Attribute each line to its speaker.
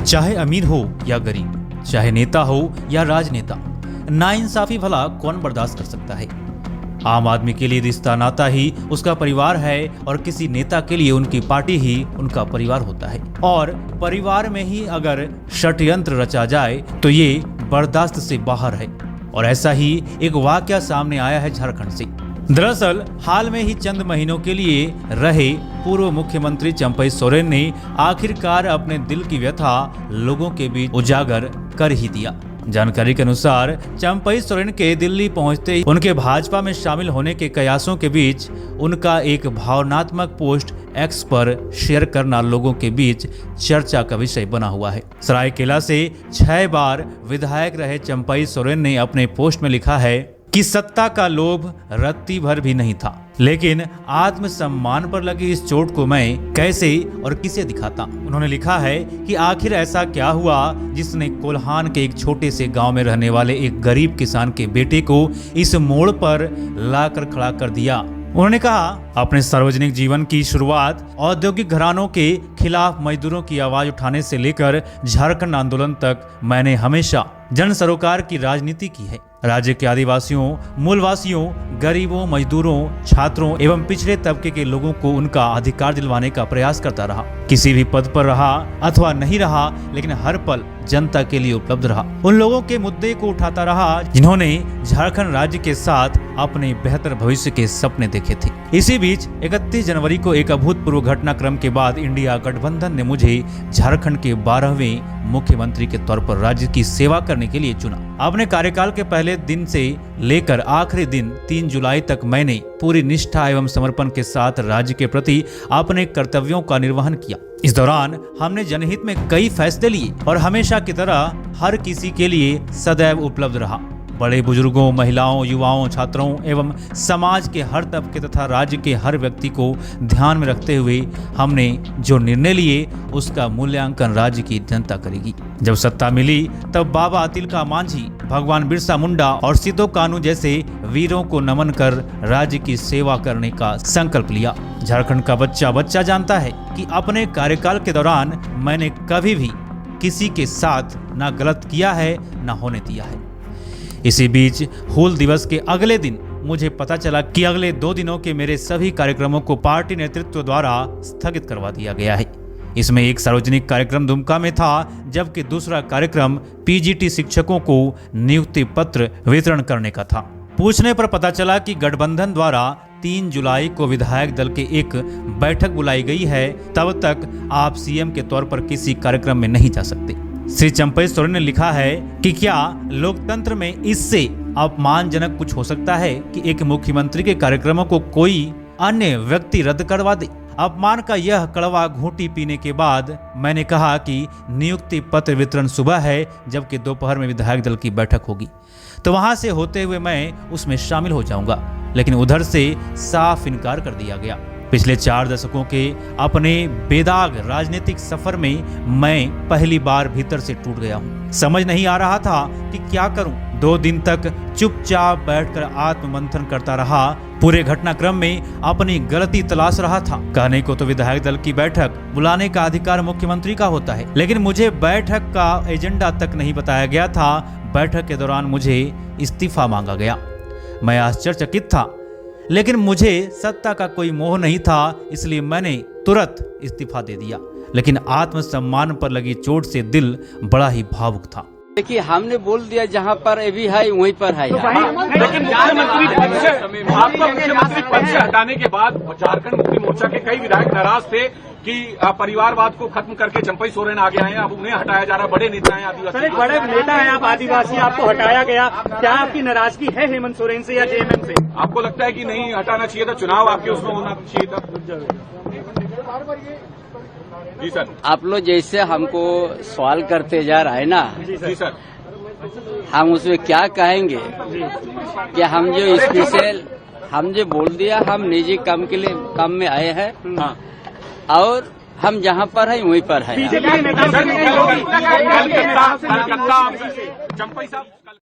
Speaker 1: चाहे अमीर हो या गरीब, चाहे नेता हो या राजनेता, नाइंसाफी भला कौन बर्दाश्त कर सकता है। आम आदमी के लिए रिश्ता नाता ही उसका परिवार है और किसी नेता के लिए उनकी पार्टी ही उनका परिवार होता है। और परिवार में ही अगर षड्यंत्र रचा जाए तो ये बर्दाश्त से बाहर है। और ऐसा ही एक वाकया सामने आया है झारखंड से। दरअसल हाल में ही चंद महीनों के लिए रहे पूर्व मुख्यमंत्री चंपई सोरेन ने आखिरकार अपने दिल की व्यथा लोगों के बीच उजागर कर ही दिया। जानकारी के अनुसार चंपई सोरेन के दिल्ली पहुंचते ही उनके भाजपा में शामिल होने के कयासों के बीच उनका एक भावनात्मक पोस्ट एक्स पर शेयर करना लोगों के बीच चर्चा का विषय बना हुआ है। सरायकेला से 6 बार विधायक रहे चंपई सोरेन ने अपने पोस्ट में लिखा है कि सत्ता का लोभ रत्ती भर भी नहीं था, लेकिन आत्मसम्मान पर लगी इस चोट को मैं कैसे और किसे दिखाता। उन्होंने लिखा है कि आखिर ऐसा क्या हुआ जिसने कोल्हान के एक छोटे से गांव में रहने वाले एक गरीब किसान के बेटे को इस मोड़ पर लाकर खड़ा कर दिया। उन्होंने कहा, अपने सार्वजनिक जीवन की शुरुआत औद्योगिक घरानों के खिलाफ मजदूरों की आवाज उठाने से लेकर झारखंड आंदोलन तक मैंने हमेशा जन सरोकार की राजनीति की है। राज्य के आदिवासियों, मूलवासियों, गरीबों, मजदूरों, छात्रों एवं पिछड़े तबके के लोगों को उनका अधिकार दिलवाने का प्रयास करता रहा। किसी भी पद पर रहा अथवा नहीं रहा, लेकिन हर पल जनता के लिए उपलब्ध रहा। उन लोगों के मुद्दे को उठाता रहा जिन्होंने झारखंड राज्य के साथ अपने बेहतर भविष्य के सपने देखे थे। इसी बीच 31 जनवरी को एक अभूतपूर्व घटनाक्रम के बाद इंडिया गठबंधन ने मुझे झारखंड के 12वें मुख्यमंत्री के तौर पर राज्य की सेवा करने के लिए चुना। अपने कार्यकाल के पहले दिन से लेकर आखिरी दिन 3 जुलाई तक मैंने पूरी निष्ठा एवं समर्पण के साथ राज्य के प्रति अपने कर्तव्यों का निर्वहन किया। इस दौरान हमने जनहित में कई फैसले लिए और हमेशा की तरह हर किसी के लिए सदैव उपलब्ध रहा। बड़े बुजुर्गों, महिलाओं, युवाओं, छात्रों एवं समाज के हर तबके तथा राज्य के हर व्यक्ति को ध्यान में रखते हुए हमने जो निर्णय लिए उसका मूल्यांकन राज्य की जनता करेगी। जब सत्ता मिली तब बाबा तिलका मांझी, भगवान बिरसा मुंडा और सिद्धो कान्हू जैसे वीरों को नमन कर राज्य की सेवा करने का संकल्प लिया। झारखंड का बच्चा बच्चा जानता है कि अपने कार्यकाल के दौरान मैंने कभी भी किसी के साथ ना गलत किया है ना होने दिया है। इसी बीच हूल दिवस के अगले दिन मुझे पता चला कि अगले 2 दिनों के मेरे सभी कार्यक्रमों को पार्टी नेतृत्व द्वारा स्थगित करवा दिया गया है। इसमें एक सार्वजनिक कार्यक्रम दुमका में था, जबकि दूसरा कार्यक्रम पीजीटी शिक्षकों को नियुक्ति पत्र वितरण करने का था। पूछने पर पता चला कि गठबंधन द्वारा 3 जुलाई को विधायक दल के एक बैठक बुलाई गई है, तब तक आप सीएम के तौर पर किसी कार्यक्रम में नहीं जा सकते। श्री चंपई सोरेन ने लिखा है कि क्या लोकतंत्र में इससे अपमानजनक कुछ हो सकता है कि एक मुख्यमंत्री के कार्यक्रमों को कोई अन्य व्यक्ति रद्द करवा दे। अपमान का यह कड़वा घूंटी पीने के बाद मैंने कहा कि नियुक्ति पत्र वितरण सुबह है, जबकि दोपहर में विधायक दल की बैठक होगी, तो वहां से होते हुए मैं उसमें शामिल हो जाऊंगा। लेकिन उधर से साफ इनकार कर दिया गया। पिछले 4 दशकों के अपने बेदाग राजनीतिक सफर में मैं पहली बार भीतर से टूट गया हूँ। समझ नहीं आ रहा था कि क्या करूं। 2 दिन तक चुपचाप बैठकर आत्ममंथन करता रहा। पूरे घटनाक्रम में अपनी गलती तलाश रहा था। कहने को तो विधायक दल की बैठक बुलाने का अधिकार मुख्यमंत्री का होता है, लेकिन मुझे बैठक का एजेंडा तक नहीं बताया गया था। बैठक के दौरान मुझे इस्तीफा मांगा गया। मैं आश्चर्यचकित था, लेकिन मुझे सत्ता का कोई मोह नहीं था, इसलिए मैंने तुरंत इस्तीफा दे दिया। लेकिन आत्मसम्मान पर लगी चोट से दिल बड़ा ही भावुक था।
Speaker 2: देखिए, हमने बोल दिया जहाँ पर अभी है वहीं पर है।
Speaker 3: लेकिन आपको मुख्यमंत्री पद से हटाने के बाद झारखंड मुक्ति मोर्चा के कई विधायक नाराज थे कि परिवारवाद को खत्म करके चंपई सोरेन आगे आए हैं, अब उन्हें हटाया जा रहा है। बड़े नेता हैं आदिवासी।
Speaker 4: सर, एक बड़े नेता हैं आप आदिवासी, आपको हटाया गया, क्या आपकी नाराजगी है हेमंत सोरेन से या जेएमएम से?
Speaker 3: आपको लगता है कि नहीं हटाना चाहिए था, चुनाव आपके उसमें होना चाहिए था? जी सर।
Speaker 2: आप लोग जैसे हमको सवाल करते जा रहा है ना,
Speaker 3: जी सर,
Speaker 2: हम उसमें क्या कहेंगे कि हम जो स्पेशल हम जो बोल दिया, हम निजी काम के लिए काम में आए हैं। हाँ। और हम जहाँ पर है वहीं पर है।
Speaker 3: कलकत्ता चंपई साहब